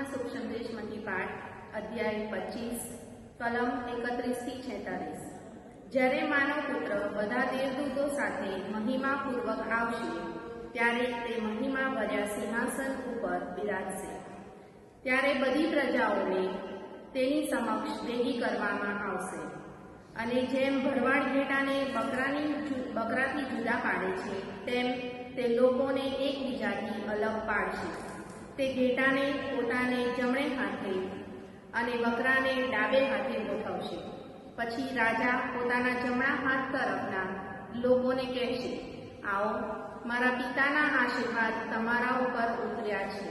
આજના શુભ સંદેશમાંથી પાઠ અધ્યાય 25 કલમ 31-46। જ્યારે માનવ પુત્ર બધા દેવદૂતો સાથે મહિમાપૂર્વક આવશે ત્યારે તે મહિમા ભર્યા સિંહાસન ઉપર બિરાજશે। ત્યારે બધી પ્રજાઓને તેની સમક્ષ ભેગી કરવામાં આવશે અને જેમ ભરવાડ ઘેટાને બકરાથી જુદા પાડે છે તેમ તે લોકોને એકબીજાથી અલગ પાડશે। તે ઘેટાને પોતાને જમણે હાથે અને બકરાને ડાબે હાથે ગોઠવશે। પછી રાજા પોતાના જમણા હાથ તરફના લોકોને કહેશે, આવો, મારા પિતાના આશીર્વાદ તમારા ઉપર ઉતર્યા છે।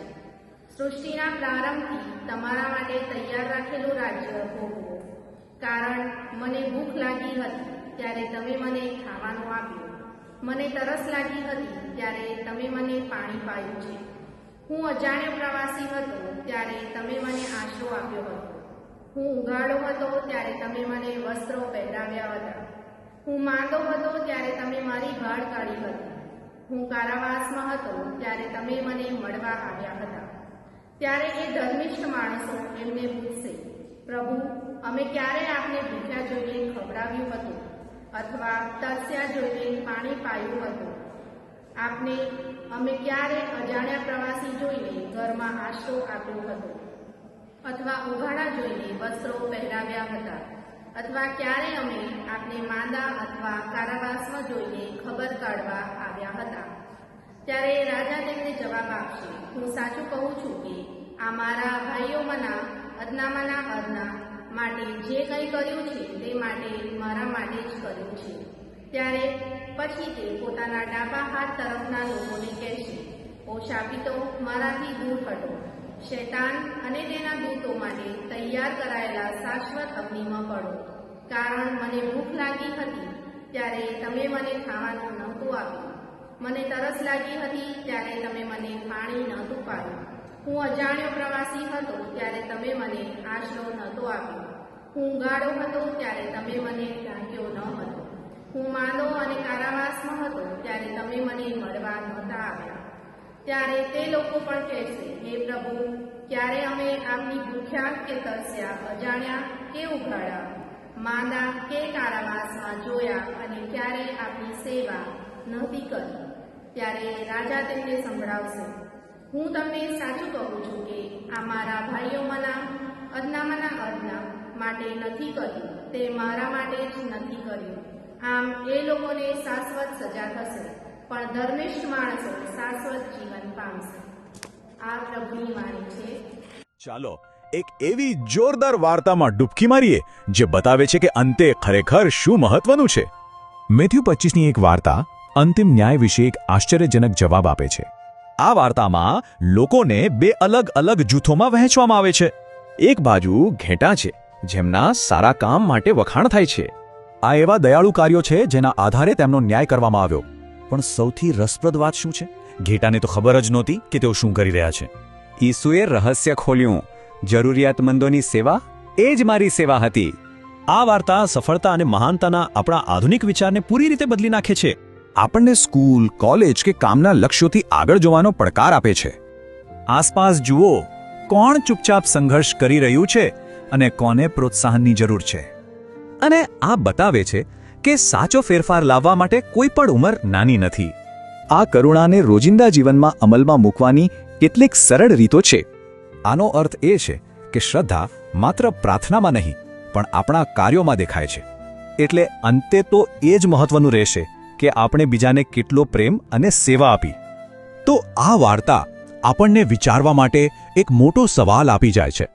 સૃષ્ટિના પ્રારંભથી તમારા માટે તૈયાર રાખેલું રાજ્ય ભોગવો, કારણ મને ભૂખ લાગી હતી ત્યારે તમે મને ખાવાનું આપ્યું, મને તરસ લાગી હતી ત્યારે તમે મને પાણી પાયું છે। હું અજાણ્યો પ્રવાસી હતો ત્યારે તમે મને આશરો આપ્યો હતો, હું ઉઘાડો હતો ત્યારે તમે મને વસ્ત્રો પહેરાવ્યા હતા, હું માંદો હતો ત્યારે તમે મારી ભાળ કાઢી હતી, હું કારાવાસમાં હતો ત્યારે તમે મને મળવા આવ્યા હતા। ત્યારે એ ધર્મિષ્ઠ માણસો એમને પૂછશે, પ્રભુ, અમે ક્યારે આપને ભૂખ્યા જોઈને ખવડાવ્યું હતું અથવા તરસ્યા જોઈને પાણી પાયું હતું? આપને અમે ક્યારે અજાણ્યા પ્રવાસી જોઈને ઘરમાં આશરો આપ્યો હતો અથવા ઉઘાડા જોઈને વસ્ત્રો પહેરાવ્યા હતા? અથવા ક્યારે અમે આપને માંદા અથવા કારાવાસમાં જોઈને ખબર કાઢવા આવ્યા હતા? ત્યારે રાજા તેમને જવાબ આપશે, હું સાચું કહું છું કે આ મારા ભાઈઓમાંના અદનામાંના અદના માટે જે કંઈ કર્યું છે તે માટે મારા માટે જ કર્યું છે। ત્યારે પછી તે પોતાના ડાબા હાથ તરફના લોકોને કહેશે, ઓ શાપિતો, મારાથી દૂર હટો, શૈતાન અને તેના દૂતો માટે તૈયાર કરાયેલા શાશ્વત અગ્નિમાં પડો, કારણ મને ભૂખ લાગી હતી ત્યારે તમે મને ખાવાનું નહોતું આપ્યું, મને તરસ લાગી હતી ત્યારે તમે મને પાણી નહોતું પાયું, હું અજાણ્યો પ્રવાસી હતો ત્યારે તમે મને આશરો નહોતો આપ્યો, હું ઉઘાડો હતો ત્યારે તમે મને ઢાંક્યો ન હતો, હું માંદો અને કારાવાસમાં હતો ત્યારે તમે મને મળવા નહોતા આવ્યા। ત્યારે તે લોકો પણ કહેશે, હે પ્રભુ, ક્યારે અમે આપની ભૂખ્યા કે તરસ્યા, અજાણ્યા કે ઉઘાડા, માંદા કે કારાવાસમાં જોયા અને ક્યારે આપની સેવા નહોતી કરી? ત્યારે રાજા તેમને સંભળાવશે, હું તમને સાચું કહું છું કે આ મારા ભાઈઓમાંના અદના માટે નથી કર્યું, તે મારા માટે જ નથી કર્યું। આમ એ લોકોને શાશ્વત સજા થશે, પણ ધર્મિષ્ઠ માણસો શાશ્વત જીવન પામશે। આ પ્રભુની વાણી છે। ચાલો એક એવી જોરદાર વાર્તામાં ડૂબકી મારીએ જે બતાવે છે કે અંતે ખરેખર શું મહત્વનું છે। મેથ્યુ 25ની એક વાર્તા અંતિમ ન્યાય વિશે એક આશ્ચર્યજનક જવાબ આપે છે। આ વાર્તામાં લોકોને બે અલગ અલગ જૂથોમાં વહેંચવામાં આવે છે। એક બાજુ ઘેટાં છે જેમના સારા કામ માટે વખાણ થાય છે। આ એવા દયાળુ કાર્યો છે જેના આધારે તેમનો ન્યાય કરવામાં આવ્યો। પણ સૌથી રસપ્રદ વાત શું છે? ઘેટાને તો ખબર જ નહોતી કે તેઓ શું કરી રહ્યા છે। ઈસુએ રહસ્ય ખોલ્યું, જરૂરિયાતમંદોની સેવા એ જ મારી સેવા હતી। આ વાર્તા સફળતા અને મહાનતાના આપણા આધુનિક વિચારને પૂરી રીતે બદલી નાખે છે। આપણને સ્કૂલ, કોલેજ કે કામના લક્ષ્યોથી આગળ જોવાનો પડકાર આપે છે। આસપાસ જુઓ, કોણ ચૂપચાપ સંઘર્ષ કરી રહ્યું છે અને કોને પ્રોત્સાહનની જરૂર છે। અને આ બતાવે છે કે સાચો ફેરફાર લાવવા માટે કોઈ પણ ઉંમર નાની નથી। આ કરુણાને રોજિંદા જીવનમાં અમલમાં મૂકવાની કેટલીક સરળ રીતો છે। આનો અર્થ એ છે કે શ્રદ્ધા માત્ર પ્રાર્થનામાં નહીં પણ આપણા કાર્યોમાં દેખાય છે। એટલે અંતે તો એ જ મહત્વનું રહેશે કે આપણે બીજાને કેટલો પ્રેમ અને સેવા આપી। તો આ વાર્તા આપણને વિચારવા માટે એક મોટો સવાલ આપી જાય છે।